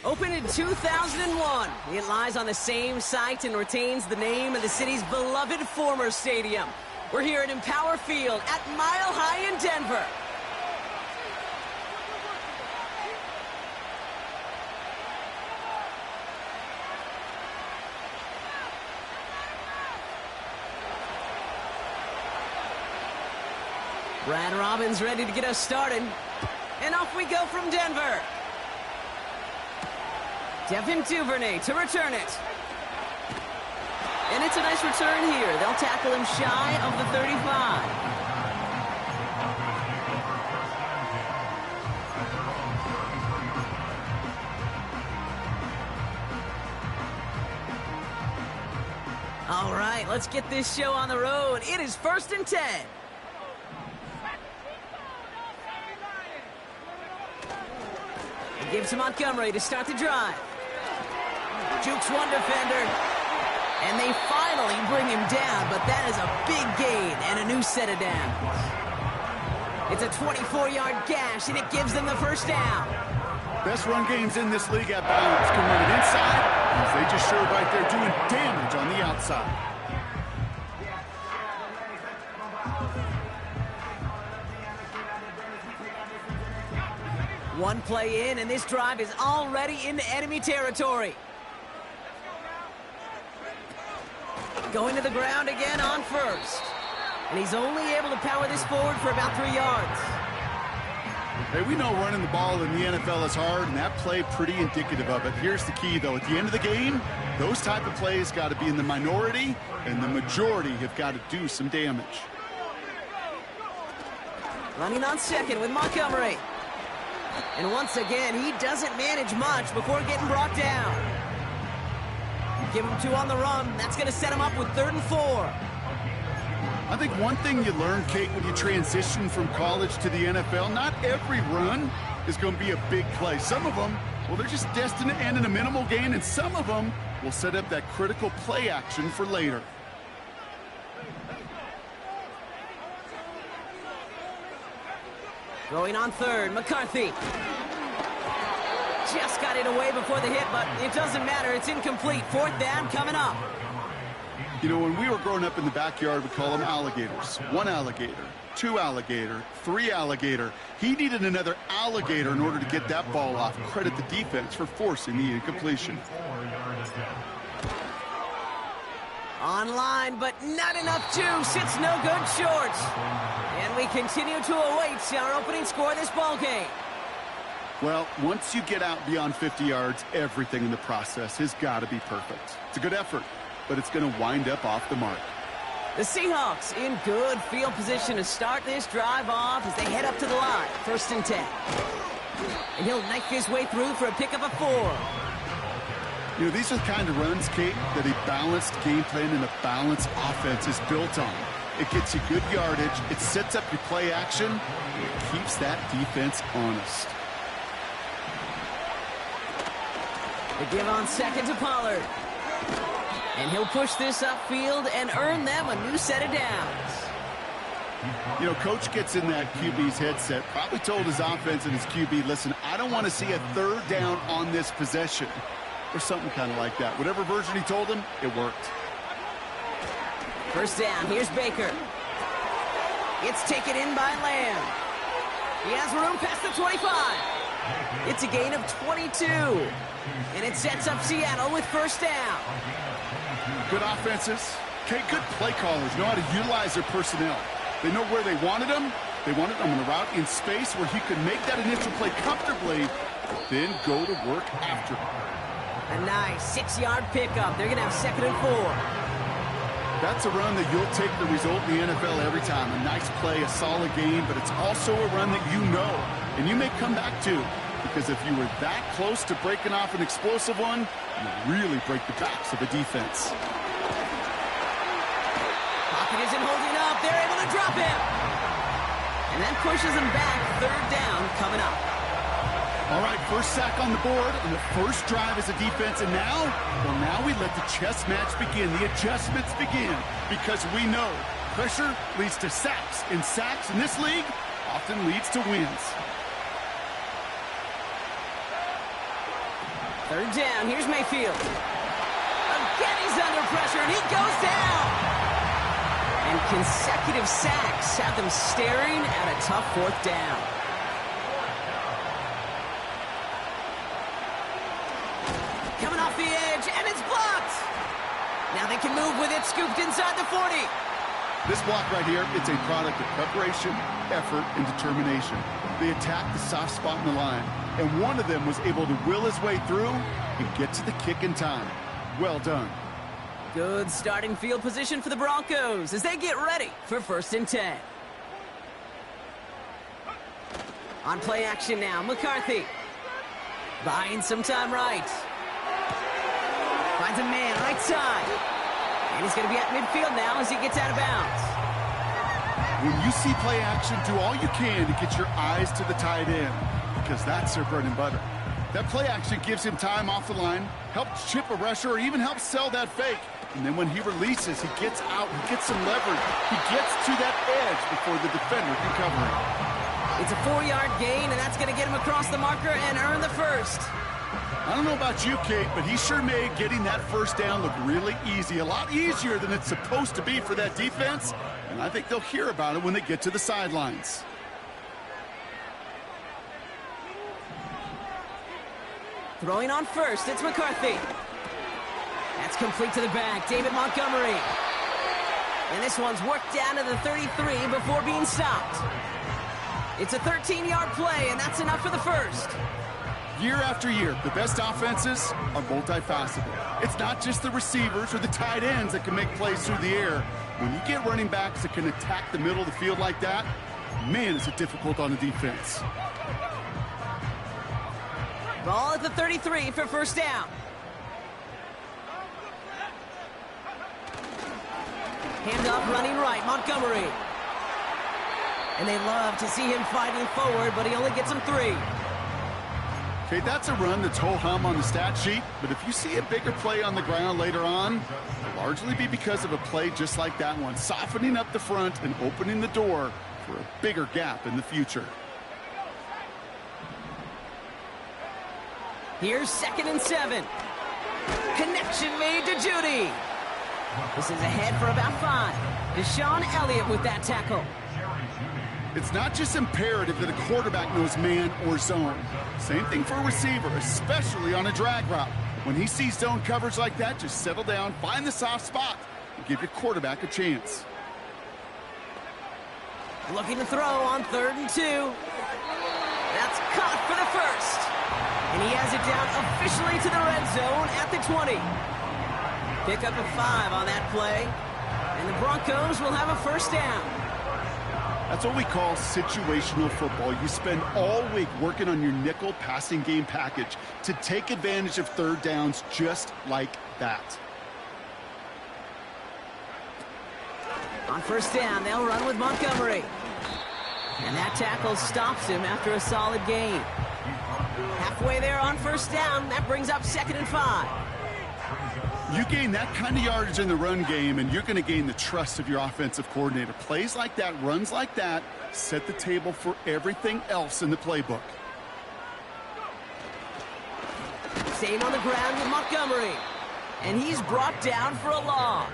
Opened in 2001, it lies on the same site and retains the name of the city's beloved former stadium. We're here at Empower Field at Mile High in Denver. Brad Robbins ready to get us started. And off we go from Denver. Devin Duvernay to return it. And it's a nice return here. They'll tackle him shy of the 35. All right, let's get this show on the road. It is 1st and 10. Gives to Montgomery to start the drive. Jukes one defender. And they finally bring him down, but that is a big gain and a new set of downs. It's a 24-yard gash, and it gives them the first down. Best run games in this league at balance can run it inside, as they just showed right there doing damage on the outside. One play in, and this drive is already into enemy territory. Going to the ground again on first. And he's only able to power this forward for about 3 yards. Hey, we know running the ball in the NFL is hard, and that play pretty indicative of it. Here's the key, though. At the end of the game, those type of plays got to be in the minority, and the majority have got to do some damage. Running on second with Montgomery. And once again, he doesn't manage much before getting brought down. Give him 2 on the run. That's going to set him up with 3rd and 4. I think one thing you learn, Kate, when you transition from college to the NFL, not every run is going to be a big play. Some of them, well, they're just destined to end in a minimal gain, and some of them will set up that critical play action for later. Going on 3rd, McCarthy. Just got it away before the hit, but it doesn't matter. It's incomplete. 4th down coming up. You know, when we were growing up in the backyard, we call them alligators. 1 alligator, 2 alligator, 3 alligator. He needed another alligator in order to get that ball off. Credit the defense for forcing the incompletion. Online, but not enough juice. It's no good short. And we continue to await our opening score of this ballgame. Well, once you get out beyond 50 yards, everything in the process has got to be perfect. It's a good effort, but it's going to wind up off the mark. The Seahawks in good field position to start this drive off as they head up to the line. 1st and 10. And he'll knife his way through for a pickup of 4. You know, these are the kind of runs, Kate, that a balanced game plan and a balanced offense is built on. It gets you good yardage, it sets up your play action, and it keeps that defense honest. They give on second to Pollard. And he'll push this upfield and earn them a new set of downs. You know, coach gets in that QB's headset, probably told his offense and his QB, listen, I don't want to see a 3rd down on this possession. Or something kind of like that. Whatever version he told him, it worked. 1st down, here's Baker. It's taken in by Lamb. He has room past the 25. It's a gain of 22. And it sets up Seattle with 1st down. Good offenses. Okay, good play callers know how to utilize their personnel. They know where they wanted them. They wanted them in a route in space where he could make that initial play comfortably, then go to work after. A nice 6-yard pickup. They're going to have 2nd and 4. That's a run that you'll take the result in the NFL every time. A nice play, a solid game, but it's also a run that you know and you may come back to, because if you were that close to breaking off an explosive one, you really break the backs of the defense. Pocket isn't holding up. They're able to drop him. And that pushes him back. 3rd down coming up. All right, first sack on the board, and the first drive as a defense, and now we let the chess match begin, the adjustments begin, because we know pressure leads to sacks, and sacks in this league often leads to wins. Third down, here's Mayfield. Again, he's under pressure, and he goes down. And consecutive sacks have them staring at a tough fourth down. Coming off the edge, and it's blocked. Now they can move with it, scooped inside the 40. This block right here, it's a product of preparation, effort, and determination. They attacked the soft spot in the line, and one of them was able to will his way through and get to the kick in time. Well done. Good starting field position for the Broncos as they get ready for 1st and 10. On play action now, McCarthy. Buying some time right. Finds a man right side. And he's going to be at midfield now as he gets out of bounds. When you see play action, do all you can to get your eyes to the tight end, because that's their bread and butter. That play action gives him time off the line, helps chip a rusher, or even helps sell that fake. And then when he releases, he gets out, he gets some leverage. He gets to that edge before the defender can cover him. It's a 4-yard gain, and that's going to get him across the marker and earn the first. I don't know about you, Kate, but he sure made getting that first down look really easy. A lot easier than it's supposed to be for that defense. And I think they'll hear about it when they get to the sidelines. Throwing on first, it's McCarthy. That's complete to the back, David Montgomery. And this one's worked down to the 33 before being stopped. It's a 13-yard play, and that's enough for the first. Year after year, the best offenses are multifaceted. It's not just the receivers or the tight ends that can make plays through the air. When you get running backs that can attack the middle of the field like that, man, is it difficult on the defense. Ball at the 33 for 1st down. Handoff running right, Montgomery. And they love to see him fighting forward, but he only gets him 3. Okay, that's a run that's ho-hum on the stat sheet, but if you see a bigger play on the ground later on, it'll largely be because of a play just like that one, softening up the front and opening the door for a bigger gap in the future. Here's 2nd and 7. Connection made to Judy. This is ahead for about 5. Deshaun Elliott with that tackle. It's not just imperative that a quarterback knows man or zone. Same thing for a receiver, especially on a drag route. When he sees zone coverage like that, just settle down, find the soft spot, and give your quarterback a chance. Looking to throw on 3rd and 2. That's caught for the first. And he has it down officially to the red zone at the 20. Pick up a 5 on that play. And the Broncos will have a 1st down. That's what we call situational football. You spend all week working on your nickel passing game package to take advantage of 3rd downs just like that. On 1st down, they'll run with Montgomery. And that tackle stops him after a solid gain. Halfway there on 1st down, that brings up 2nd and 5. You gain that kind of yardage in the run game, and you're going to gain the trust of your offensive coordinator. Plays like that, runs like that, set the table for everything else in the playbook. Staying on the ground with Montgomery. And he's brought down for a loss.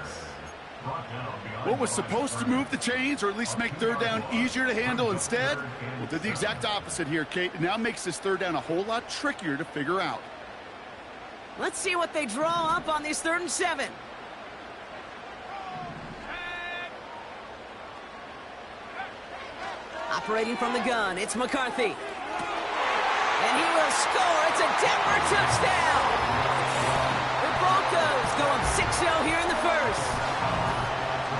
What was supposed to move the chains, or at least make 3rd down easier to handle instead? Well, did the exact opposite here, Kate. It now makes this 3rd down a whole lot trickier to figure out. Let's see what they draw up on this 3rd and 7. Operating from the gun, it's McCarthy. And he will score. It's a Denver touchdown. The Broncos go up 6-0 here in the first.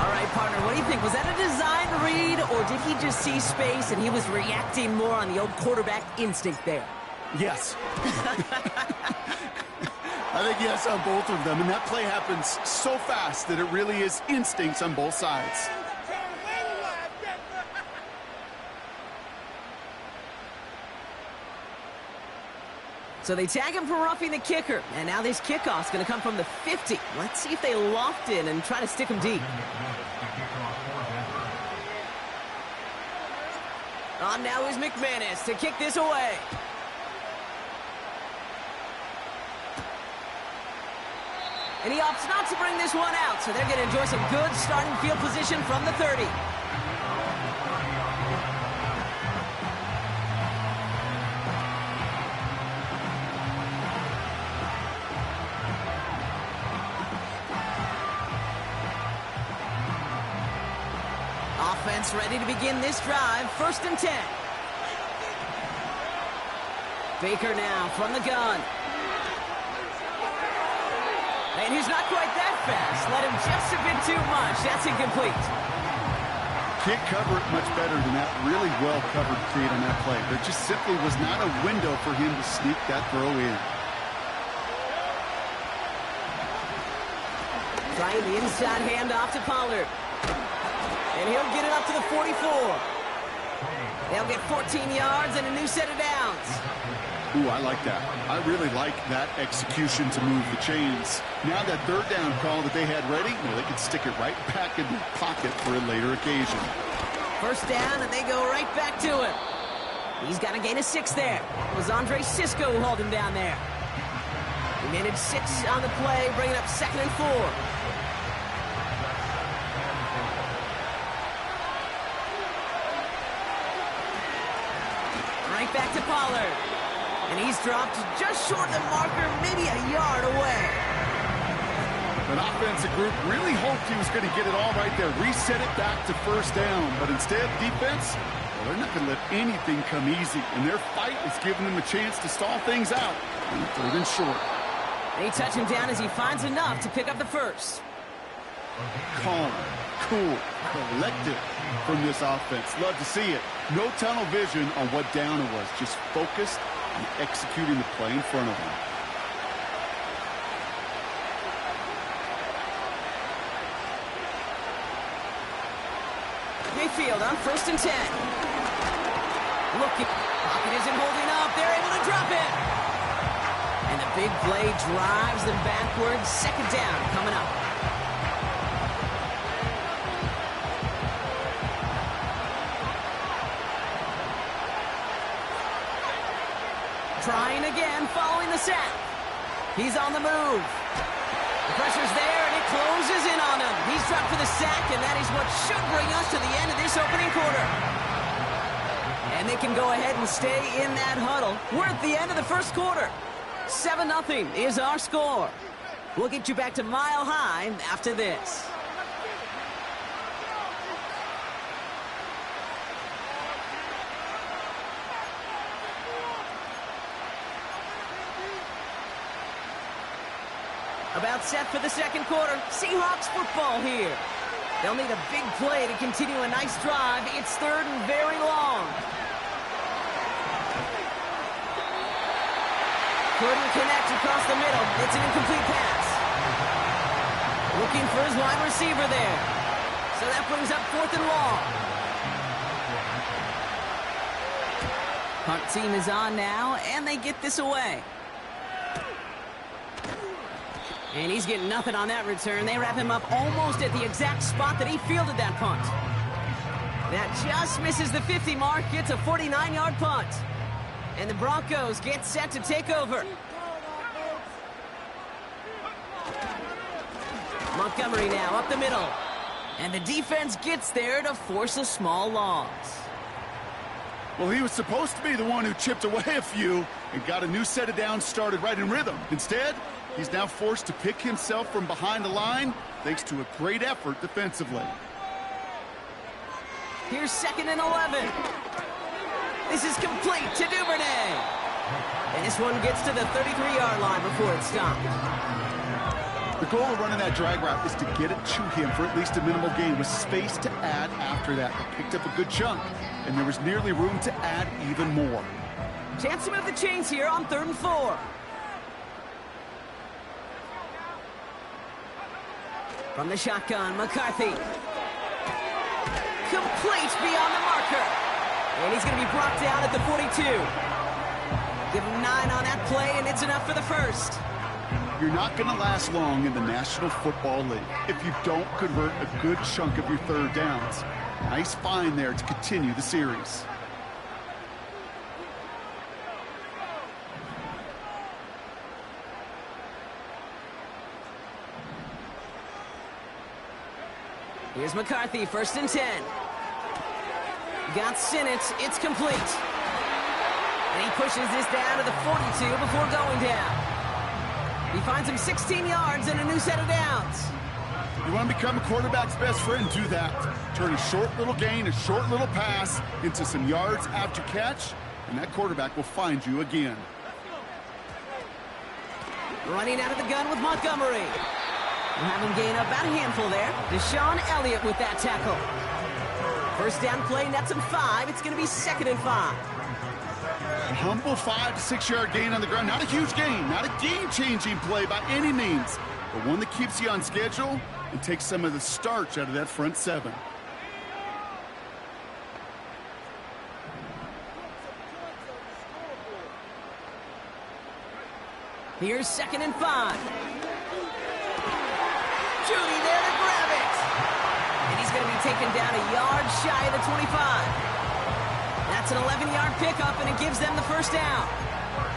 All right, partner, what do you think? Was that a design read, or did he just see space and he was reacting more on the old quarterback instinct there? Yes. I think yes on both of them, and that play happens so fast that it really is instincts on both sides. So they tag him for roughing the kicker, and now this kickoff's going to come from the 50. Let's see if they loft in and try to stick him deep. On now is McManus to kick this away. And he opts not to bring this one out, so they're going to enjoy some good starting field position from the 30. Offense ready to begin this drive. 1st and 10. Baker now from the gun. And he's not quite that fast. Let him just a bit too much. That's incomplete. Can't cover it much better than that really well-covered create on that play. There just simply was not a window for him to sneak that throw in. Trying the inside handoff to Pollard. And he'll get it up to the 44. They'll get 14 yards and a new set of downs. Ooh, I like that. I really like that execution to move the chains. Now that 3rd down call that they had ready, well, they can stick it right back in the pocket for a later occasion. 1st down, and they go right back to him. He's got a gain of 6 there. It was Andre Cisco who hauled him down there. He managed 6 on the play, bringing up 2nd and 4. Right back to Pollard. And he's dropped just short of the marker, maybe a yard away. An offensive group really hoped he was going to get it all right there, reset it back to 1st down. But instead, defense, well, they're not going to let anything come easy. And their fight is giving them a chance to stall things out. And 3rd and short. They touch him down as he finds enough to pick up the 1st. Calm, cool, collected from this offense. Love to see it. No tunnel vision on what down it was. Just focused on executing the play in front of them. Mayfield on 1st and 10. Looking. Pocket isn't holding up. They're able to drop it. And the big play drives them backwards. 2nd down coming up. Trying again, following the sack. He's on the move. The pressure's there, and it closes in on him. He's dropped for the sack, and that is what should bring us to the end of this opening quarter. And they can go ahead and stay in that huddle. We're at the end of the 1st quarter. 7-0 is our score. We'll get you back to Mile High after this. About set for the 2nd quarter. Seahawks football here. They'll need a big play to continue a nice drive. It's 3rd and very long. Couldn't connect across the middle. It's an incomplete pass. Looking for his wide receiver there. So that brings up 4th and long. Punt team is on now, and they get this away. And he's getting nothing on that return. They wrap him up almost at the exact spot that he fielded that punt. That just misses the 50 mark. It's a 49-yard punt. And the Broncos get set to take over. Montgomery now up the middle. And the defense gets there to force a small loss. Well, he was supposed to be the one who chipped away a few and got a new set of downs started right in rhythm. Instead, he's now forced to pick himself from behind the line thanks to a great effort defensively. Here's 2nd and 11. This is complete to Duvernay. And this one gets to the 33-yard line before it's stopped. The goal of running that drag route is to get it to him for at least a minimal gain with space to add after that. They picked up a good chunk, and there was nearly room to add even more. Chance to move the chains here on 3rd and 4. From the shotgun, McCarthy. Complete beyond the marker. And he's going to be brought down at the 42. Give him 9 on that play, and it's enough for the 1st. You're not going to last long in the National Football League if you don't convert a good chunk of your 3rd downs. Nice find there to continue the series. Here's McCarthy, 1st and 10. Got Sinnott, it's complete. And he pushes this down to the 42 before going down. He finds him 16 yards and a new set of downs. You want to become a quarterback's best friend, do that. Turn a short little gain, a short little pass into some yards after catch, and that quarterback will find you again. Running out of the gun with Montgomery. We'll have him gain about a handful there. Deshaun Elliott with that tackle. 1st down play, nets him 5. It's going to be 2nd and 5. A humble 5 to 6 yard gain on the ground. Not a huge gain, not a game-changing play by any means, but one that keeps you on schedule and takes some of the starch out of that front 7. Here's 2nd and 5. Judy there to grab it. And he's going to be taken down a yard shy of the 25. That's an 11-yard pickup, and it gives them the 1st down.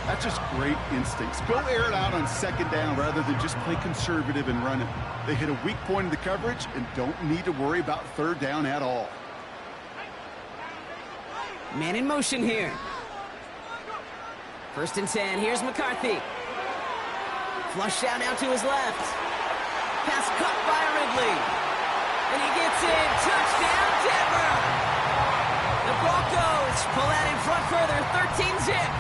That's just great instincts. Go air it out on 2nd down rather than just play conservative and run it. They hit a weak point in the coverage and don't need to worry about 3rd down at all. Man in motion here. 1st and 10. Here's McCarthy. Flush out now to his left. Pass caught by Ridley. And he gets in. Touchdown, Denver. The Broncos pull out in front further. 13-zip.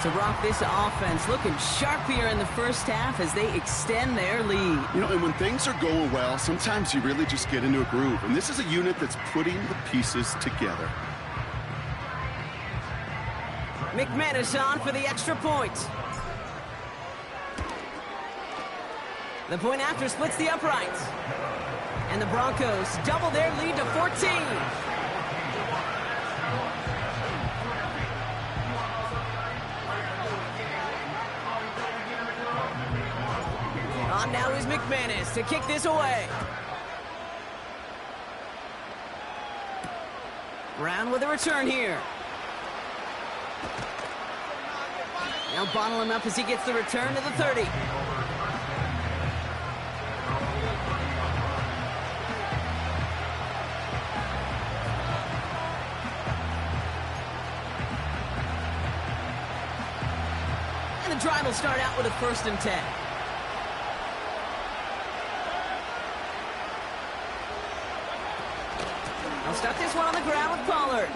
So, Brock, this offense looking sharp here in the 1st half as they extend their lead. You know, and when things are going well, sometimes you really just get into a groove. And this is a unit that's putting the pieces together. McManus on for the extra point. The point after splits the uprights. And the Broncos double their lead to 14. On now is McManus to kick this away. Brown with a return here. Now bottle him up as he gets the return to the 30. And the drive will start out with a 1st and 10. They'll start this one on the ground with Pollard.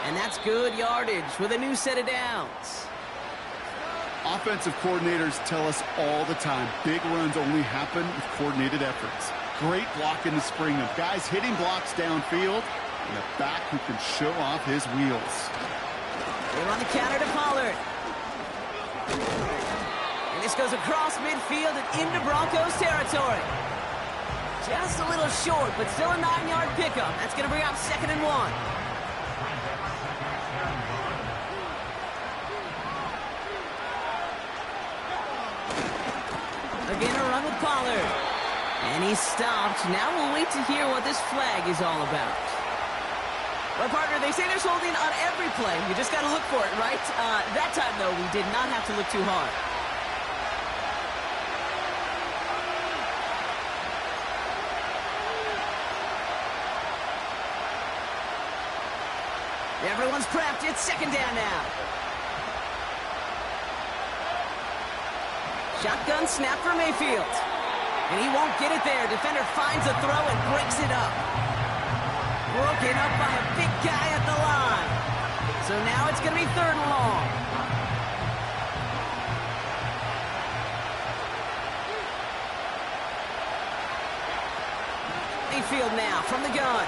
And that's good yardage with a new set of downs. Offensive coordinators tell us all the time, big runs only happen with coordinated efforts. Great blocking to spring them. Guys hitting blocks downfield, and a back who can show off his wheels. They're on the counter to Pollard. And this goes across midfield and into Broncos territory. Just a little short, but still a 9-yard pickup. That's going to bring up 2nd and 1. Again, a run with Pollard. And he's stopped. Now we'll wait to hear what this flag is all about. Well, partner, they say there's holding on every play. You just got to look for it, right? That time, though, we did not have to look too hard. Everyone's prepped. It's 2nd down now. Shotgun snap for Mayfield. And he won't get it there. Defender finds a throw and breaks it up. Broken up by a big guy at the line. So now it's going to be 3rd and long. Mayfield now from the gun.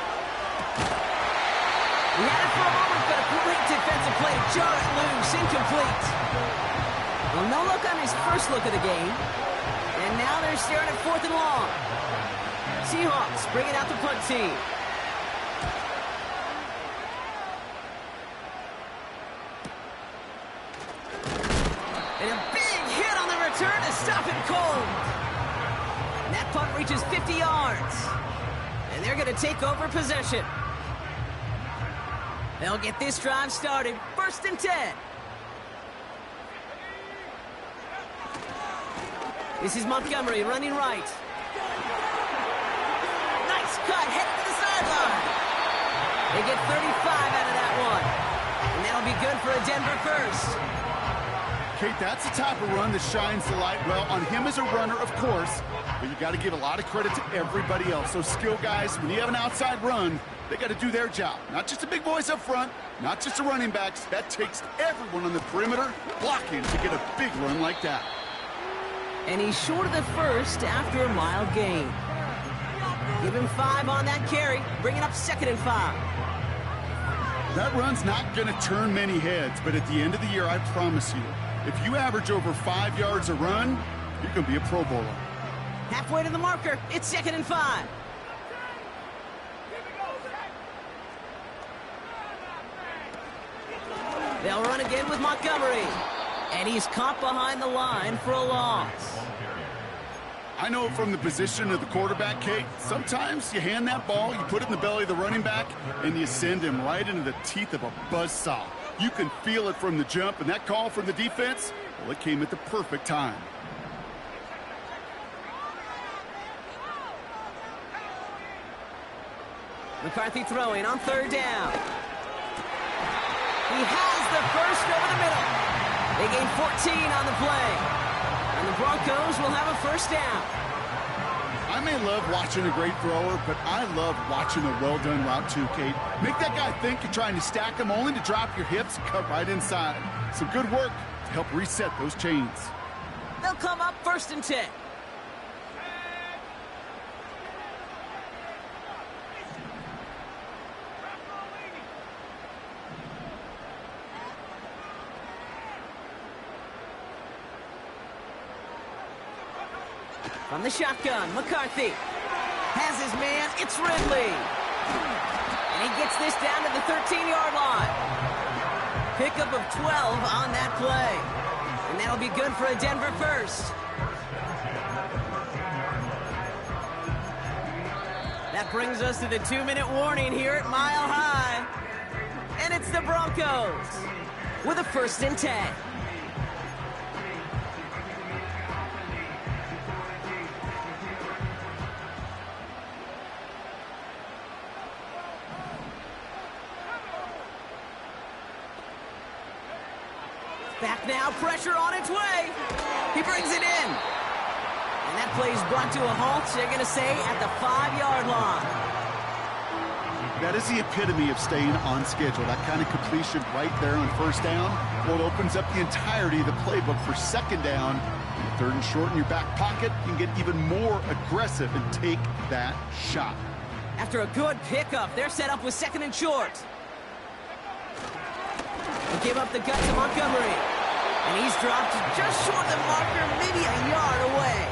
He had it for a moment, but a great defensive play to jar it loose. Incomplete. Well, no look on his first look of the game. And now they're staring at 4th and long. Seahawks bringing out the punt team. And a big hit on the return to stop it cold. And that punt reaches 50 yards. And they're going to take over possession. They'll get this drive started. 1st and 10. This is Montgomery running right. cut, headed to the sideline. They get 35 out of that one. And that'll be good for a Denver first. Kate, that's the type of run that shines the light well on him as a runner, of course, but you got to give a lot of credit to everybody else. Those skill guys, when you have an outside run, they got to do their job. Not just the big boys up front, not just the running backs. That takes everyone on the perimeter blocking to get a big run like that. And he's short of the first after a mile gain. Give him 5 on that carry, bringing up 2nd and 5. That run's not going to turn many heads, but at the end of the year, I promise you, if you average over 5 yards a run, you're going to be a Pro Bowler. Halfway to the marker, it's 2nd and 5. They'll run again with Montgomery. And he's caught behind the line for a loss. I know from the position of the quarterback, Kate, sometimes you hand that ball, you put it in the belly of the running back, and you send him right into the teeth of a buzzsaw. You can feel it from the jump, and that call from the defense, well, it came at the perfect time. McCarthy throwing on 3rd down. He has the first over the middle. They gain 14 on the play. And the Broncos will have a first down. I may love watching a great thrower, but I love watching a well-done route too, Kate. Make that guy think you're trying to stack him only to drop your hips and cut right inside. Some good work to help reset those chains. They'll come up 1st and 10. From the shotgun, McCarthy has his man. It's Ridley. And he gets this down to the 13-yard line. Pickup of 12 on that play. And that'll be good for a Denver first. That brings us to the 2-minute warning here at Mile High. And it's the Broncos with a 1st and 10. Back now, pressure on its way. He brings it in. And that play's brought to a halt, they're going to say, at the 5-yard line. That is the epitome of staying on schedule. That kind of completion right there on 1st down. Well, it opens up the entirety of the playbook for 2nd down. 3rd and short in your back pocket, you can get even more aggressive and take that shot. After a good pickup, they're set up with 2nd and short. They give up the gut to Montgomery. And he's dropped just short of the marker, maybe a yard away.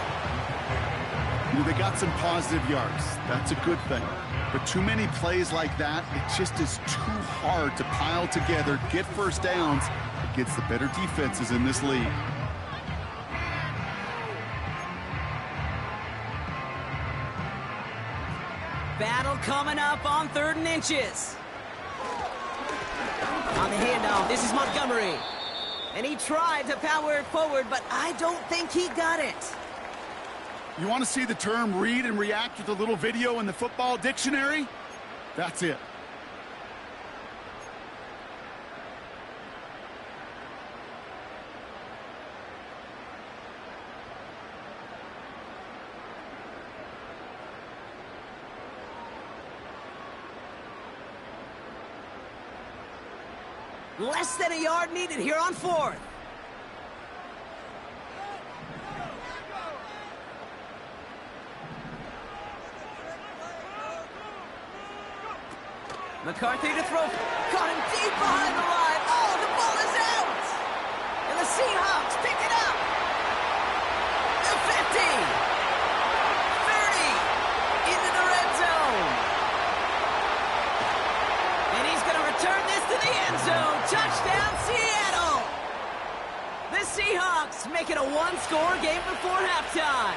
You know, they got some positive yards. That's a good thing. But too many plays like that, it just is too hard to pile together, get 1st downs against the better defenses in this league. Battle coming up on 3rd and inches. On the handoff, this is Montgomery. And he tried to power it forward, but I don't think he got it. You want to see the term read and react with a little video in the football dictionary? That's it. Less than a yard needed here on 4th. McCarthy to throw. Caught him deep behind the line. Oh, the ball is out. And the Seahawks pick it up. The 50. 30. Into the red zone. And he's going to return this to the end zone. Touchdown, Seattle. The Seahawks make it a 1-score game before halftime.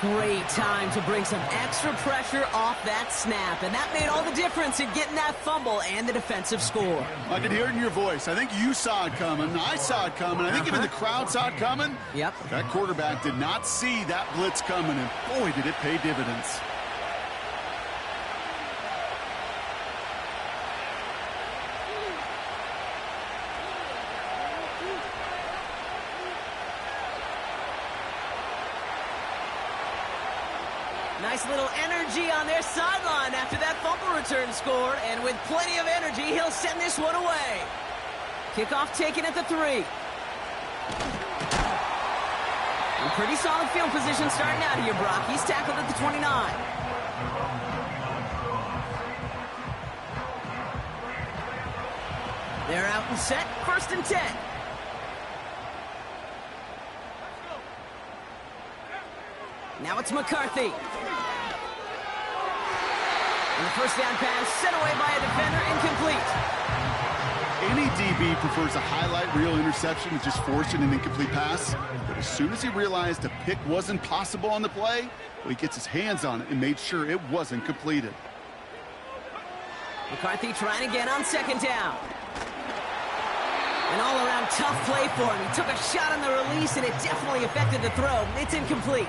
Great time to bring some extra pressure off that snap, and that made all the difference in getting that fumble and the defensive score. I can hear it in your voice. I think you saw it coming. I saw it coming. I think even the crowd saw it coming. Yep. That quarterback did not see that blitz coming, and boy, did it pay dividends. Nice little energy on their sideline after that fumble return scored, and with plenty of energy, he'll send this one away. Kickoff taken at the 3. In pretty solid field position starting out here, Brock. He's tackled at the 29. They're out and set. 1st and 10. Now it's McCarthy. And the first down pass sent away by a defender, incomplete. Any DB prefers a highlight reel interception to just forcing an incomplete pass. But as soon as he realized a pick wasn't possible on the play, well, he gets his hands on it and made sure it wasn't completed. McCarthy trying again on 2nd down. An all-around tough play for him. He took a shot on the release, and it definitely affected the throw. It's incomplete.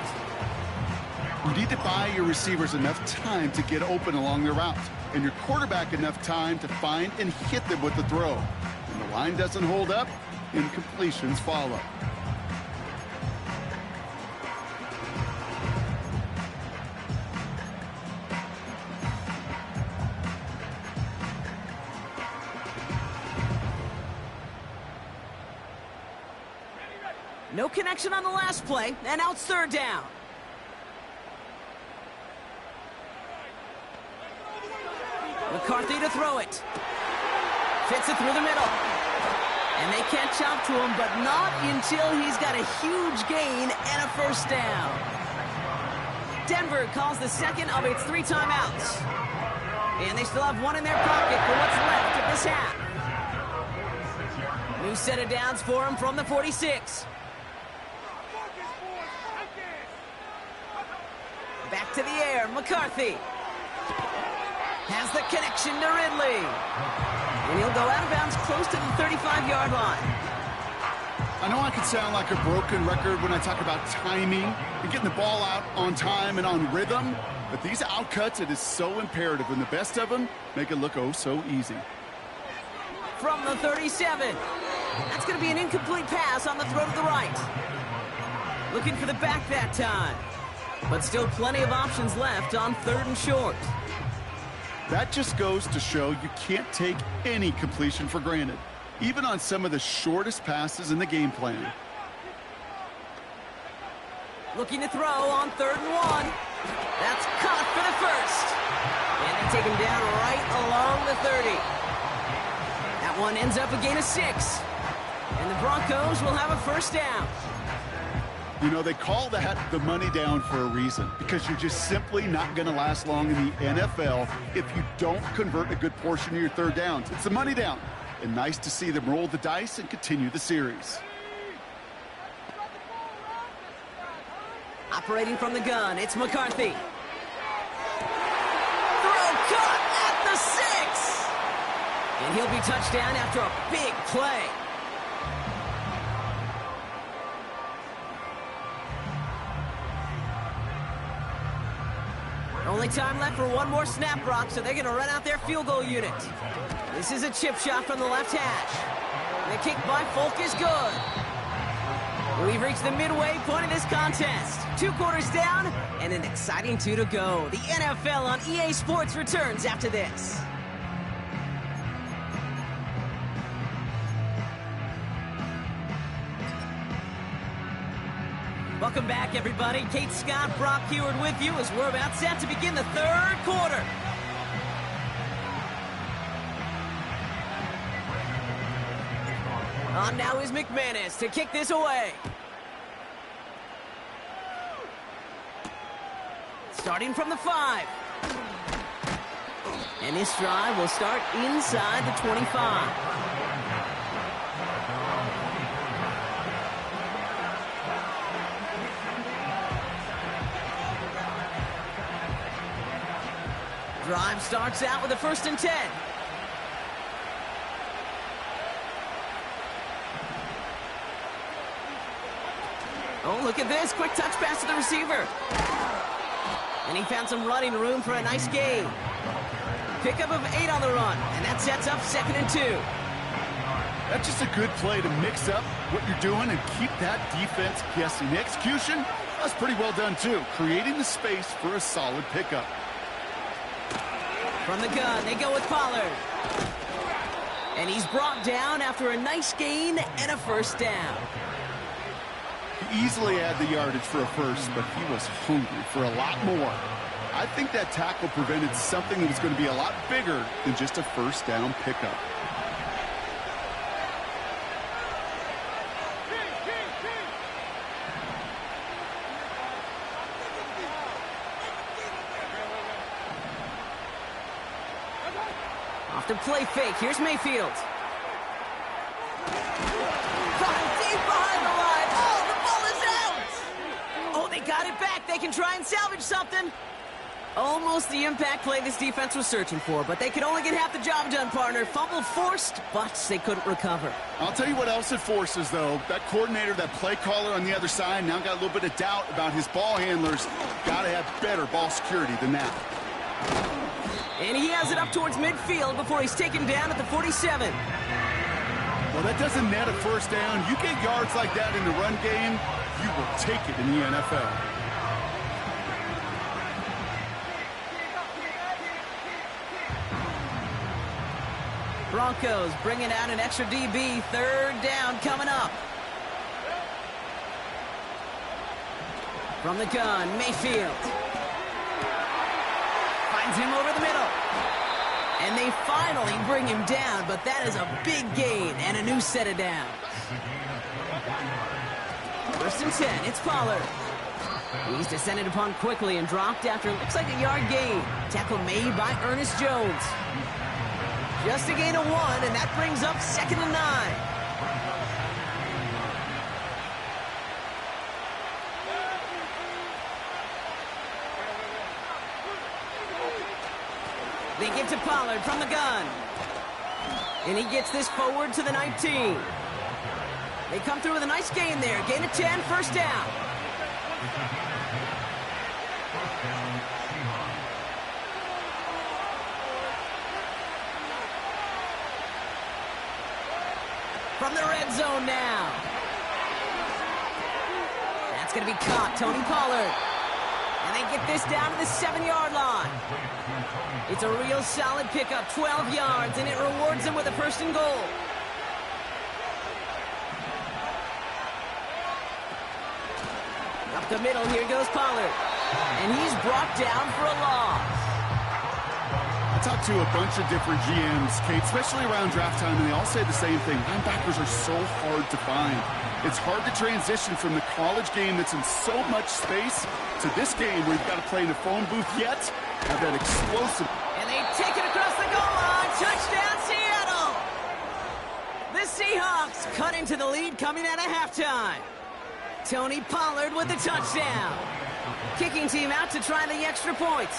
You need to buy your receivers enough time to get open along their route, and your quarterback enough time to find and hit them with the throw. When the line doesn't hold up, incompletions follow. No connection on the last play, and now it's 3rd down. McCarthy to throw it. Fits it through the middle. And they catch up to him, but not until he's got a huge gain and a 1st down. Denver calls the 2nd of its 3 timeouts. And they still have 1 in their pocket for what's left of this half. New set of downs for him from the 46. Back to the air, McCarthy. Has the connection to Ridley. And he'll go out of bounds close to the 35-yard line. I know I can sound like a broken record when I talk about timing and getting the ball out on time and on rhythm, but these outcuts, it is so imperative, and the best of them make it look oh so easy. From the 37. That's going to be an incomplete pass on the throw to the right. Looking for the back that time. But still plenty of options left on 3rd and short. That just goes to show you can't take any completion for granted, even on some of the shortest passes in the game plan. Looking to throw on 3rd and 1. That's caught for the 1st. And they take him down right along the 30. That one ends up a gain of 6. And the Broncos will have a 1st down. You know, they call that the money down for a reason, because you're just simply not going to last long in the NFL if you don't convert a good portion of your 3rd downs. It's the money down. And nice to see them roll the dice and continue the series. Operating from the gun, it's McCarthy. Throw caught at the 6. And he'll be touchdown after a big play. Only time left for 1 more snap, Brock, so they're going to run out their field goal unit. This is a chip shot from the left hash. The kick by Folk is good. We've reached the midway point of this contest. 2 quarters down and an exciting 2 to go. The NFL on EA Sports returns after this. Welcome back, everybody. Kate Scott, Brock Heward with you as we're about set to begin the 3rd quarter. On now is McManus to kick this away. Starting from the 5. And this drive will start inside the 25. Drive starts out with a 1st and 10. Oh, look at this. Quick touch pass to the receiver. And he found some running room for a nice gain. Pickup of 8 on the run, and that sets up 2nd and 2. That's just a good play to mix up what you're doing and keep that defense guessing. The execution, That's pretty well done, too, creating the space for a solid pickup. From the gun, they go with Pollard. And he's brought down after a nice gain and a first down. He easily had the yardage for a first, but he was hungry for a lot more. I think that tackle prevented something that was going to be a lot bigger than just a first down pickup. Off the play fake, here's Mayfield. Deep behind the line. Oh, the ball is out! Oh, they got it back. They can try and salvage something. Almost the impact play this defense was searching for, but they could only get half the job done, partner. Fumble forced, but they couldn't recover. I'll tell you what else it forces, though. That coordinator, that play caller on the other side, now got a little bit of doubt about his ball handlers. Got to have better ball security than that. And he has it up towards midfield before he's taken down at the 47. Well, that doesn't net a first down. You get yards like that in the run game, you will take it in the NFL. Broncos bringing out an extra DB. Third down coming up. From the gun, Mayfield. Finds him over the middle. And they finally bring him down, but that is a big gain and a new set of downs. First and 10, it's Pollard. He's descended upon quickly and dropped after it looks like a yard gain. Tackle made by Ernest Jones. Just a gain of 1, and that brings up 2nd and 9. They give to Pollard from the gun. And he gets this forward to the 19. They come through with a nice gain there. Gain of 10, first down. From the red zone now. That's going to be caught. Tony Pollard. And they get this down to the 7-yard line. It's a real solid pickup, 12 yards, and it rewards them with a first and goal. Up the middle, here goes Pollard. And he's brought down for a loss. I talked to a bunch of different GMs, Kate, especially around draft time, and they all say the same thing. Linebackers are so hard to find. It's hard to transition from the college game that's in so much space to this game where you've got to play in a phone booth yet have that explosive. And they take it across the goal line. Touchdown, Seattle! The Seahawks cut into the lead coming out of halftime. Tony Pollard with the touchdown. Kicking team out to try the extra point.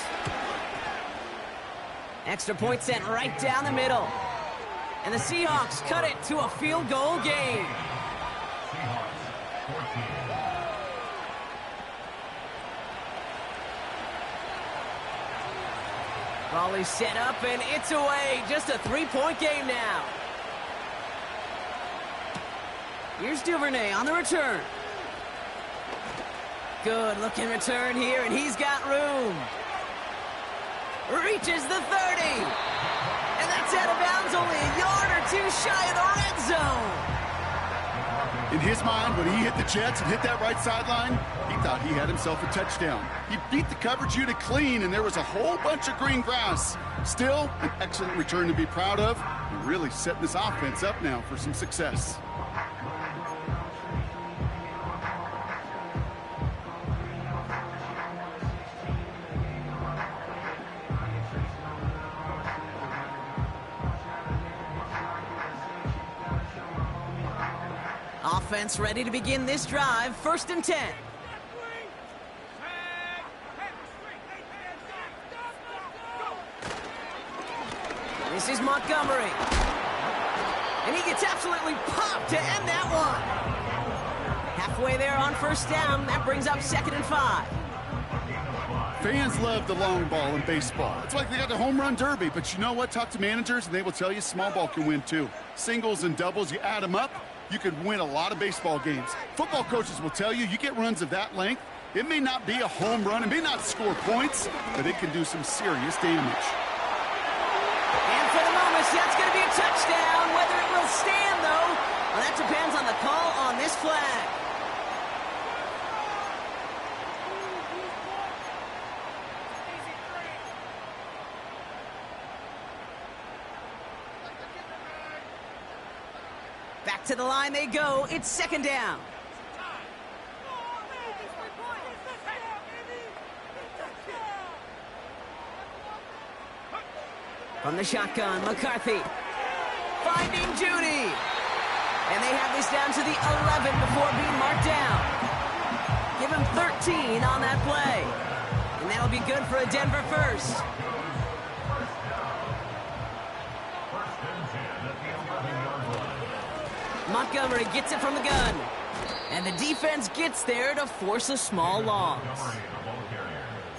Extra point sent right down the middle. And the Seahawks cut it to a field goal game. Ball is set up, and it's away. Just a 3-point game now. Here's Duvernay on the return. Good looking return here, and he's got room. Reaches the 30. And that's out of bounds, only a yard or two shy of the red zone. In his mind, when he hit the Jets and hit that right sideline, he thought he had himself a touchdown. He beat the coverage unit clean, and there was a whole bunch of green grass. Still, an excellent return to be proud of, and really setting this offense up now for some success. Offense ready to begin this drive. 1st and 10. This is Montgomery. And he gets absolutely popped to end that one. Halfway there on first down. That brings up 2nd and 5. Fans love the long ball in baseball. It's like they got the home run derby, but you know what? Talk to managers, and they will tell you small ball can win too. Singles and doubles, you add them up, you could win a lot of baseball games. Football coaches will tell you, you get runs of that length, It may not be a home run, it may not score points, but it can do some serious damage. And for the moment, that's going to be a touchdown. Whether it will stand, though, well, that depends on the call on this flag. Back to the line they go. It's second down. From the shotgun, McCarthy finding Judy. And they have this down to the 11 before being marked down. Give him 13 on that play. And that'll be good for a Denver first. Montgomery gets it from the gun. And the defense gets there to force a small loss.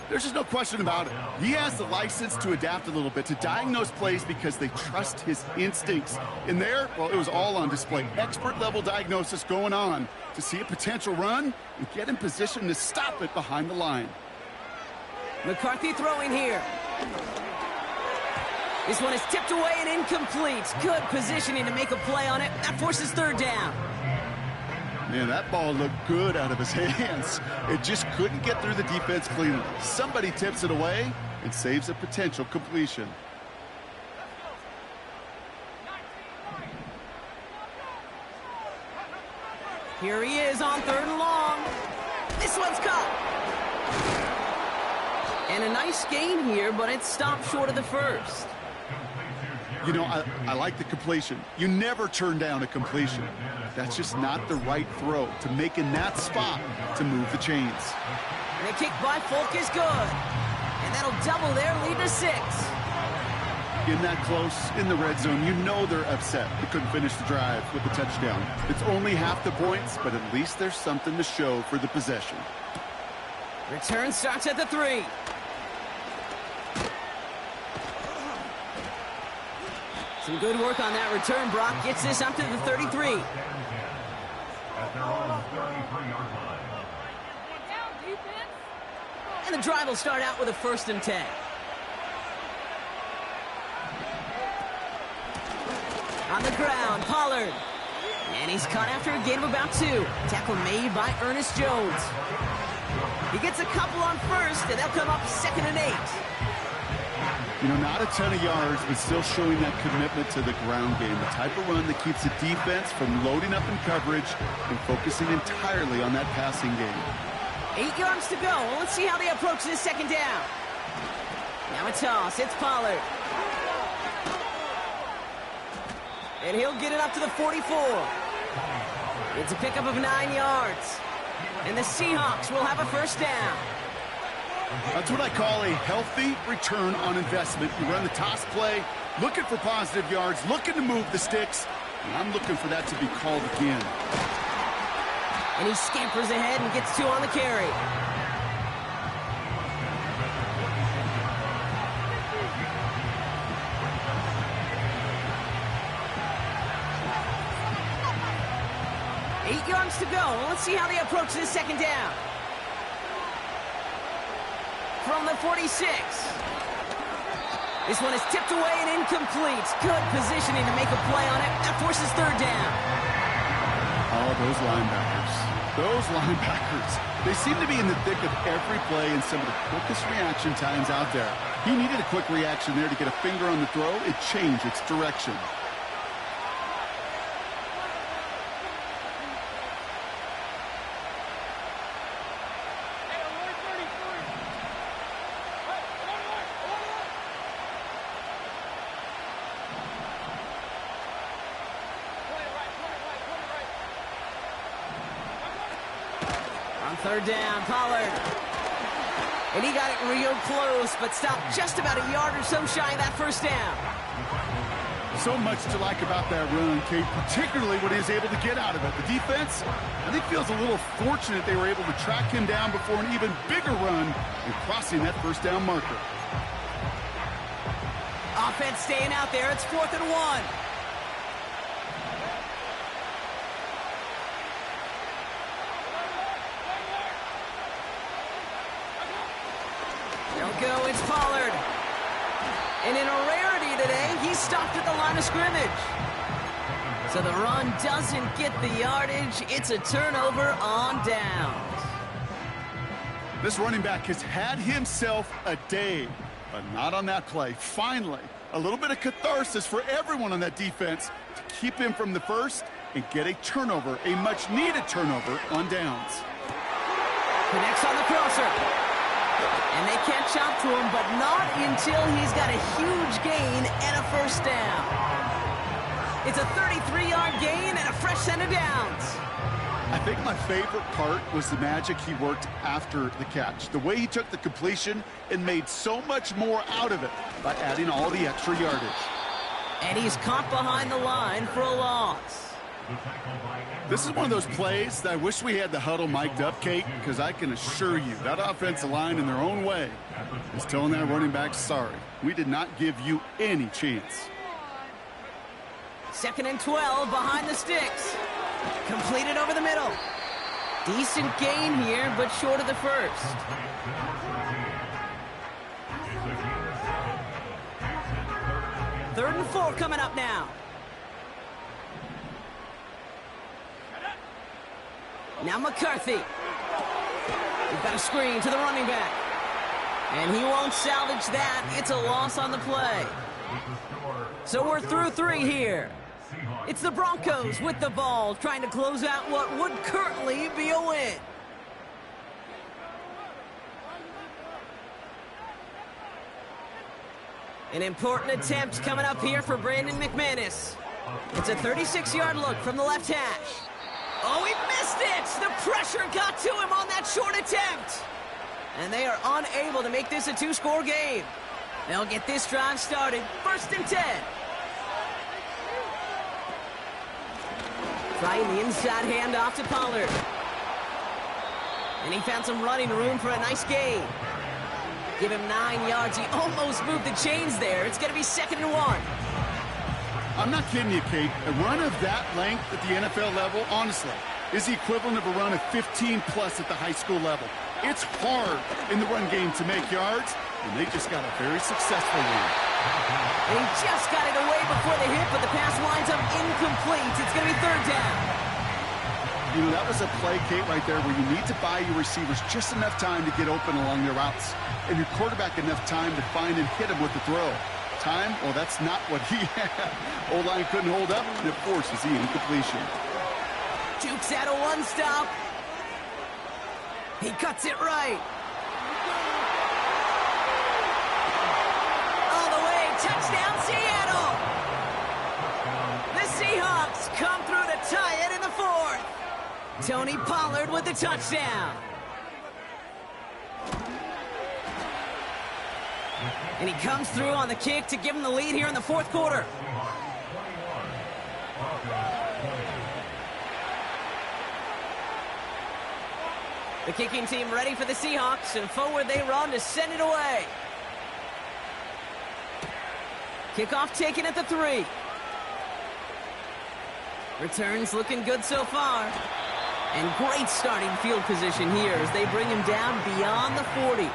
There's just no question about it. He has the license to adapt a little bit, to diagnose plays because they trust his instincts. In there, well, it was all on display. Expert-level diagnosis going on to see a potential run and get in position to stop it behind the line. McCarthy throwing here. This one is tipped away and incomplete. Good positioning to make a play on it. That forces third down. Man, that ball looked good out of his hands. It just couldn't get through the defense cleanly. Somebody tips it away and saves a potential completion. Here he is on third and long. This one's caught. And a nice gain here, but it stopped short of the first. You know, I like the completion. You never turn down a completion. That's just not the right throw to make in that spot to move the chains. And the kick by Folk is good. And that'll double their lead to 6. In that close, in the red zone, you know they're upset. They couldn't finish the drive with the touchdown. It's only half the points, but at least there's something to show for the possession. Return starts at the 3. Some good work on that return. Brock gets this up to the 33. And the drive will start out with a 1st and 10. On the ground, Pollard. And he's caught after a gain of about 2. Tackle made by Ernest Jones. He gets a couple on first, and they'll come up 2nd and 8. You know, not a ton of yards, but still showing that commitment to the ground game. The type of run that keeps the defense from loading up in coverage and focusing entirely on that passing game. 8 yards to go. Well, let's see how they approach this second down. Now a toss. It's Pollard. And he'll get it up to the 44. It's a pickup of 9 yards. And the Seahawks will have a 1st down. That's what I call a healthy return on investment. You run the toss play, looking for positive yards, looking to move the sticks, and I'm looking for that to be called again. And he scampers ahead and gets 2 on the carry. Eight yards to go. Let's see how they approach this second down. From the 46. This one is tipped away and incomplete. Good positioning to make a play on it. That forces third down. Oh, those linebackers. Those linebackers. They seem to be in the thick of every play and some of the quickest reaction times out there. He needed a quick reaction there to get a finger on the throw. It changed its direction. Third down, Pollard. And he got it real close, but stopped just about a yard or so shy of that 1st down. So much to like about that run, Kate, particularly what he was able to get out of it. The defense, I think, feels a little fortunate they were able to track him down before an even bigger run and crossing that 1st down marker. Offense staying out there. It's 4th and 1. They'll go, it's Pollard. And in a rarity today, he stopped at the line of scrimmage. So the run doesn't get the yardage. It's a turnover on downs. This running back has had himself a day, but not on that play. Finally, a little bit of catharsis for everyone on that defense to keep him from the first and get a turnover, a much-needed turnover on downs. Connects on the crosser. And they catch up to him, but not until he's got a huge gain and a first down. It's a 33-yard gain and a fresh set of downs. I think my favorite part was the magic he worked after the catch. The way he took the completion and made so much more out of it by adding all the extra yardage. And he's caught behind the line for a loss. This is one of those plays that I wish we had the huddle mic'd up, Kate, because I can assure you that offensive line in their own way is telling that running back, sorry, we did not give you any chance. 2nd and 12 behind the sticks. Completed over the middle. Decent gain here, but short of the first. Third and 4 coming up now. Now McCarthy. We've got a screen to the running back. And he won't salvage that. It's a loss on the play. So we're through 3 here. It's the Broncos with the ball, trying to close out what would currently be a win. An important attempt coming up here for Brandon McManus. It's a 36-yard look from the left hash. Oh, he missed it! The pressure got to him on that short attempt. And they are unable to make this a 2-score game. They'll get this drive started. 1st and 10. Trying the inside handoff to Pollard. And he found some running room for a nice gain. Give him 9 yards. He almost moved the chains there. It's going to be 2nd and 1. I'm not kidding you, Kate. A run of that length at the NFL level, honestly, is the equivalent of a run of 15-plus at the high school level. It's hard in the run game to make yards, and they just got a very successful one. And he just got it away before the hit, but the pass winds up incomplete. It's going to be 3rd down. You know, that was a play, Kate, right there, where you need to buy your receivers just enough time to get open along their routes, and your quarterback enough time to find and hit him with the throw. Time? Well, that's not what he had. O-line couldn't hold up, and it forces the incompletion. Jukes out a one-stop. He cuts it right. All the way, touchdown Seattle. The Seahawks come through to tie it in the 4th. Tony Pollard with the touchdown. And he comes through on the kick to give him the lead here in the 4th quarter. The kicking team ready for the Seahawks, and forward they run to send it away. Kickoff taken at the 3. Returns looking good so far. And great starting field position here as they bring him down beyond the 40.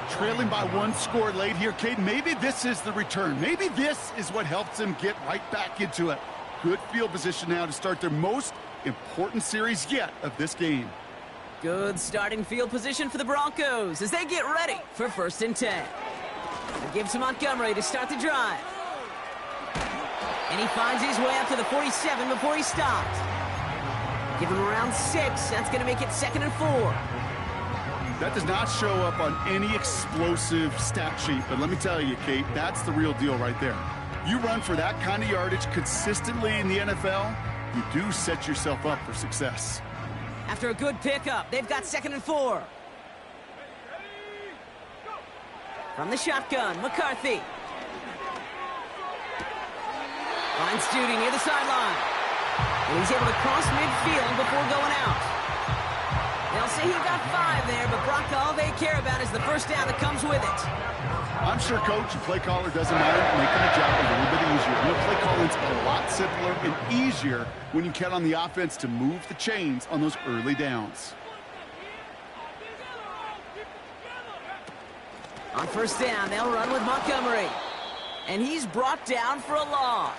Trailing by 1 score late here, Kate. Maybe this is the return. Maybe this is what helps them get right back into it. Good field position now to start their most important series yet of this game. Good starting field position for the Broncos as they get ready for 1st and 10. They give to Montgomery to start the drive. And he finds his way up to the 47 before he stopped. Give him around 6. That's going to make it 2nd and 4. That does not show up on any explosive stat sheet, but let me tell you, Kate, that's the real deal right there. You run for that kind of yardage consistently in the NFL, you do set yourself up for success. After a good pickup, they've got 2nd and 4. From the shotgun, McCarthy. Finds Judy near the sideline. And he's able to cross midfield before going out. They'll say he got 5 there, but Brock, all they care about is the first down that comes with it. I'm sure, Coach, the play caller doesn't mind making the job a little bit easier. You know, play calling's a lot simpler and easier when you count on the offense to move the chains on those early downs. On first down, they'll run with Montgomery. And he's brought down for a loss.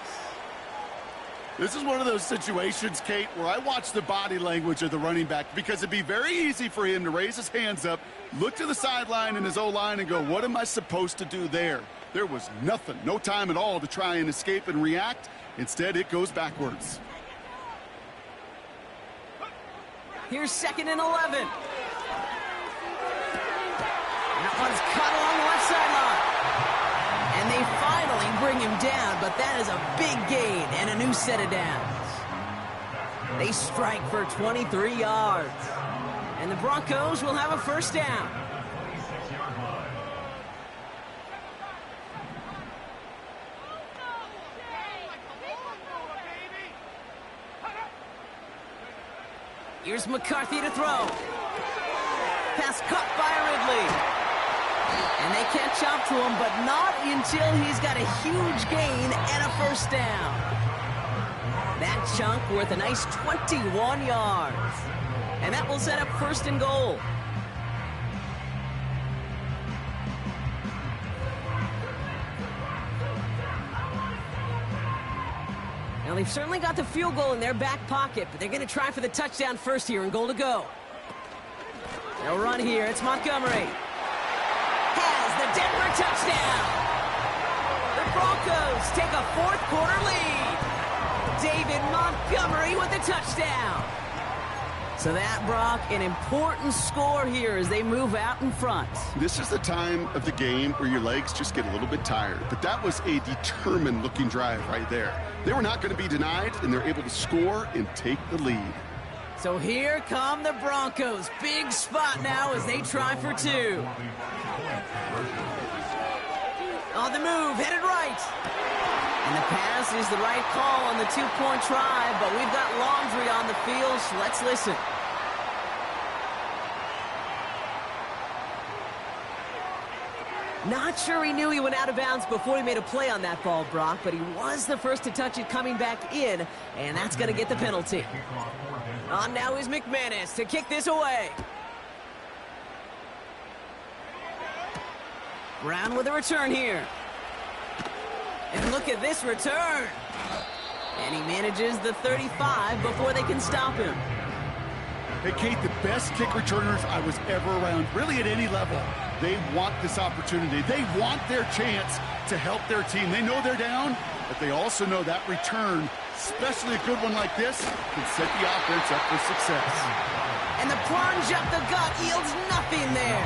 This is one of those situations, Kate, where I watch the body language of the running back because it'd be very easy for him to raise his hands up, look to the sideline in his O-line and go, what am I supposed to do there? There was nothing, no time at all to try and escape and react. Instead, it goes backwards. Here's 2nd and 11. That one's cut along the left sideline. And they finally bring him down, but that is a big gain and a new set of downs. They strike for 23 yards. And the Broncos will have a first down. Here's McCarthy to throw. Pass caught by Ridley. And they catch up to him, but not until he's got a huge gain and a first down. That chunk worth a nice 21 yards. And that will set up 1st and goal. Now, they've certainly got the field goal in their back pocket, but they're going to try for the touchdown first here and goal to go. They'll run here. It's Montgomery. Has the Denver touchdown. The Broncos take a 4th quarter lead. David Montgomery with the touchdown. So that, Brock, an important score here as they move out in front. This is the time of the game where your legs just get a little bit tired. But that was a determined-looking drive right there. They were not going to be denied, and they're able to score and take the lead. So here come the Broncos. Big spot now as they try for 2. On the move, headed right. And the pass is the right call on the 2-point try, but we've got laundry on the field, so let's listen. Not sure he knew he went out of bounds before he made a play on that ball, Brock, but he was the first to touch it coming back in, and that's going to get the penalty. On now is McManus to kick this away. Brown with a return here. And look at this return. And he manages the 35 before they can stop him. Hey, Kate, the best kick returners I was ever around, really at any level. They want this opportunity. They want their chance to help their team. They know they're down, but they also know that return, especially a good one like this, can set the offense up for success. And the plunge up the gut yields nothing there.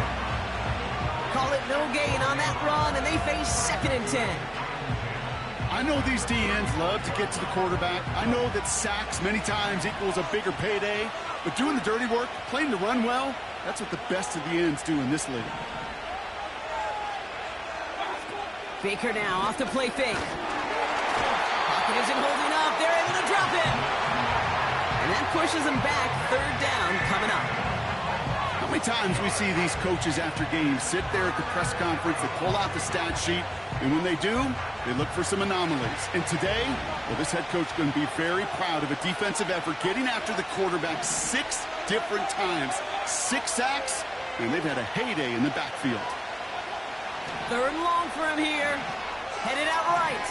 Call it no gain on that run, and they face 2nd and 10. I know these DNs love to get to the quarterback. I know that sacks many times equals a bigger payday, but doing the dirty work, playing to run well, that's what the best of the ends do in this league. Baker now off the play fake. Pocket isn't holding up. They're able to drop him. And that pushes them back. 3rd down coming up. How many times we see these coaches after games sit there at the press conference, they pull out the stat sheet, and when they do, they look for some anomalies. And today, well, this head coach is going to be very proud of a defensive effort, getting after the quarterback 6 different times. 6 sacks, and they've had a heyday in the backfield. 3rd and long for him here. Headed out right.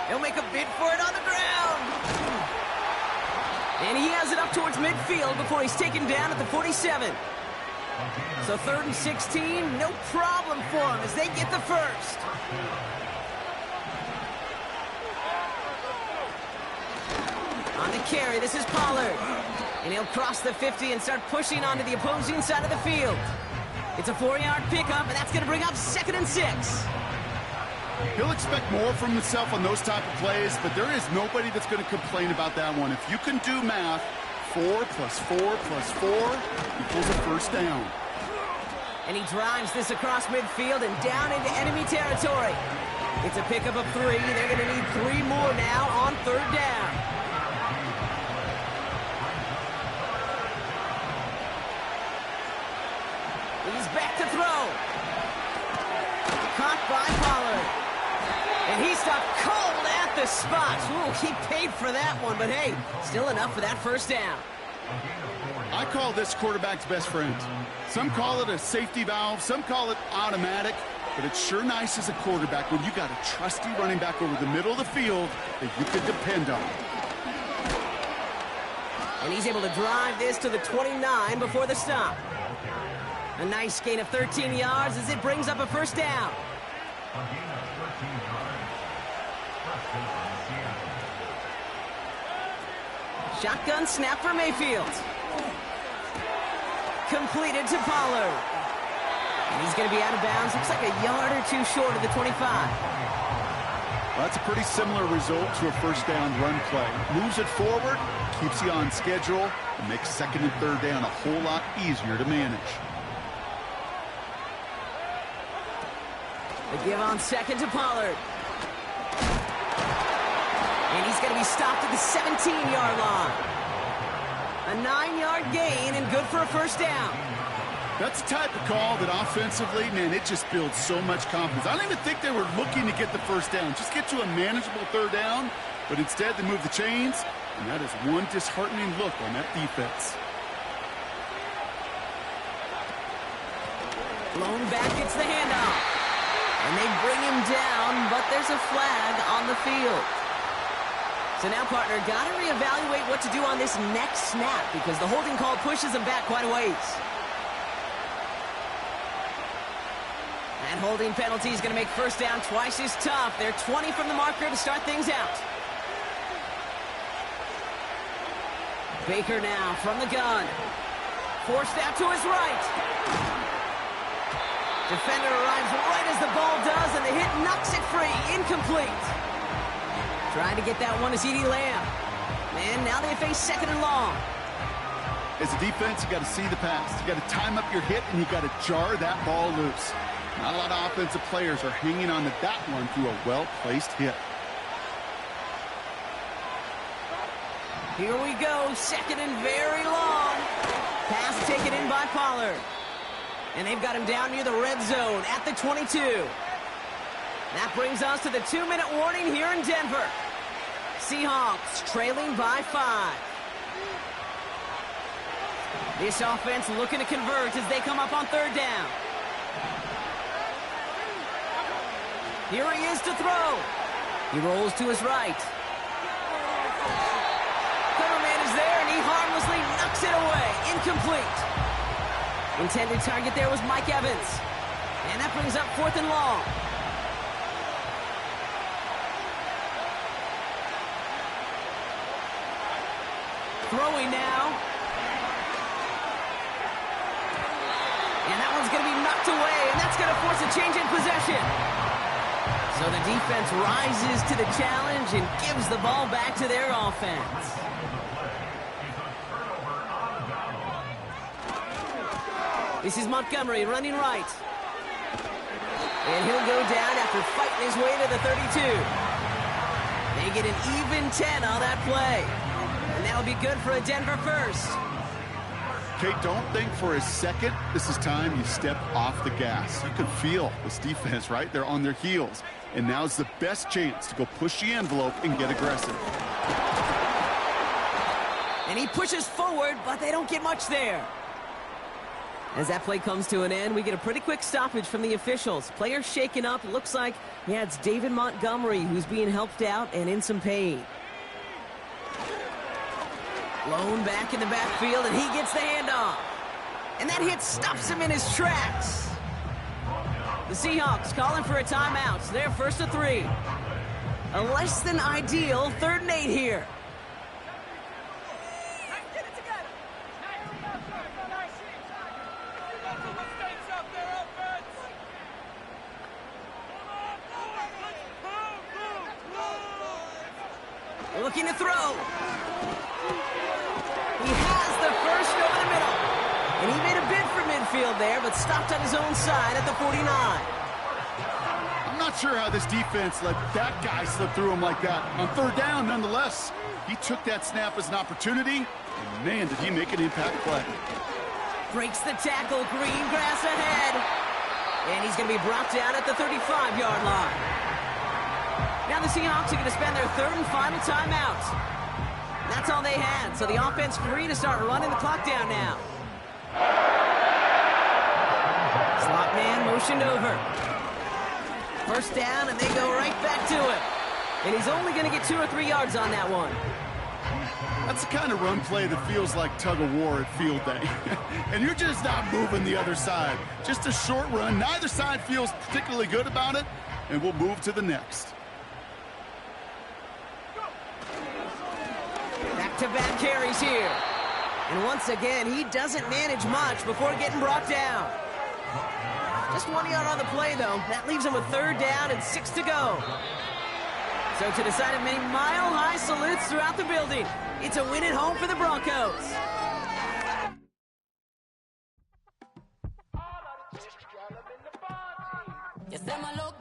He'll make a bid for it on the ground. And he has it up towards midfield before he's taken down at the 47. So 3rd and 16, no problem for him as they get the first. On the carry, this is Pollard. And he'll cross the 50 and start pushing onto the opposing side of the field. It's a 4-yard pickup, and that's going to bring up 2nd and 6. He'll expect more from himself on those type of plays, but there is nobody that's going to complain about that one. If you can do math, 4 plus 4 plus 4 equals a first down. And he drives this across midfield and down into enemy territory. It's a pickup of 3. They're going to need 3 more now on 3rd down. He's back to throw. Caught by Pollard. And he stopped cold at the spot. Ooh, he paid for that one, but hey, still enough for that first down. I call this quarterback's best friend. Some call it a safety valve, some call it automatic, but it's sure nice as a quarterback when you got a trusty running back over the middle of the field that you can depend on. And he's able to drive this to the 29 before the stop. A nice gain of 13 yards as it brings up a first down. Shotgun snap for Mayfield. Completed to Pollard. And he's going to be out of bounds. Looks like a yard or two short of the 25. Well, that's a pretty similar result to a first down run play. Moves it forward, keeps you on schedule, and makes second and third down a whole lot easier to manage. The give on second to Pollard. And he's going to be stopped at the 17-yard line. A 9-yard gain and good for a first down. That's the type of call that offensively, man, it just builds so much confidence. I don't even think they were looking to get the first down. Just get to a manageable third down, but instead they move the chains, and that is one disheartening look on that defense. Blown back gets the handoff. And they bring him down, but there's a flag on the field. So now, partner, got to reevaluate what to do on this next snap because the holding call pushes him back quite a ways. That holding penalty is going to make first down twice as tough. They're 20 from the marker to start things out. Baker now from the gun. Forced out to his right. Defender arrives right as the ball does, and the hit knocks it free. Incomplete. Trying to get that one to CeeDee Lamb. And now they face second and long. As a defense, you got to see the pass. You got to time up your hit, and you got to jar that ball loose. Not a lot of offensive players are hanging on to that one through a well-placed hit. Here we go, second and very long. Pass taken in by Pollard. And they've got him down near the red zone at the 22. That brings us to the 2-minute warning here in Denver. Seahawks trailing by 5. This offense looking to convert as they come up on third down. Here he is to throw. He rolls to his right. Coverman is there, and he harmlessly knocks it away. Incomplete. Intended target there was Mike Evans. And that brings up fourth and long. Throwing now. And that one's going to be knocked away, and that's going to force a change in possession. So the defense rises to the challenge and gives the ball back to their offense. This is Montgomery running right. And he'll go down after fighting his way to the 32. They get an even 10 on that play. And that'll be good for a Denver first. Kate, don't think for a second this is time you step off the gas. You can feel this defense, right? They're on their heels. And now's the best chance to go push the envelope and get aggressive. And he pushes forward, but they don't get much there. As that play comes to an end, we get a pretty quick stoppage from the officials. Players shaken up. It looks like, yeah, it's David Montgomery who's being helped out and in some pain. Blown back in the backfield, and he gets the handoff. And that hit stops him in his tracks. The Seahawks calling for a timeout. They're first to 3. A less than ideal 3rd and 8 here. Looking to throw. He has the first over the middle. And he made a bid for midfield there, but stopped on his own side at the 49. I'm not sure how this defense let that guy slip through him like that. On third down, nonetheless, he took that snap as an opportunity, and man, did he make an impact play. Breaks the tackle, green grass ahead. And he's going to be brought down at the 35-yard line. Now the Seahawks are going to spend their 3rd and final timeout. That's all they had, so the offense free to start running the clock down now. Slot man motioned over. First down, and they go right back to him. And he's only going to get 2 or 3 yards on that one. That's the kind of run play that feels like tug-of-war at field day. And you're just not moving the other side. Just a short run. Neither side feels particularly good about it, and we'll move to the next. Back-to-back carries here. And once again, he doesn't manage much before getting brought down. Just 1 yard on the play, though. That leaves him with 3rd down and 6 to go. So to decide it, many mile-high salutes throughout the building. It's a win at home for the Broncos. You say my look